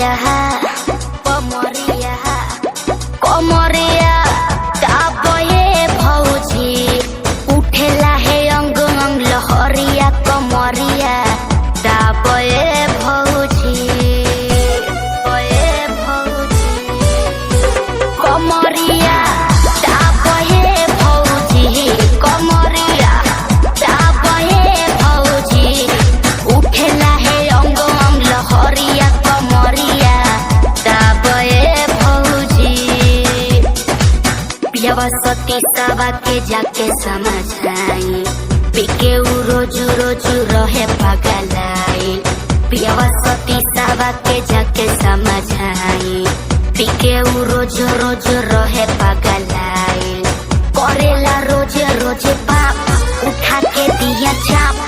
कमरिया कमरिया कमरिया दाबे भौजी उठेला है अंग अंग लहरिया कमरिया दाबे भौजी कमरिया दाबे भौजी कमरिया दाबे भौजी उठेला है अंग अंग लहरिया कमरिया दाबे भौजी पियावा सती सवा के जाके समझाई पिके रोज रोज रहे पगलाई पियावा सती सवा के जाके समझाई पिके रोज रोज रहे पगलाई करेला रोज रोज पाप उठा के दिया चाप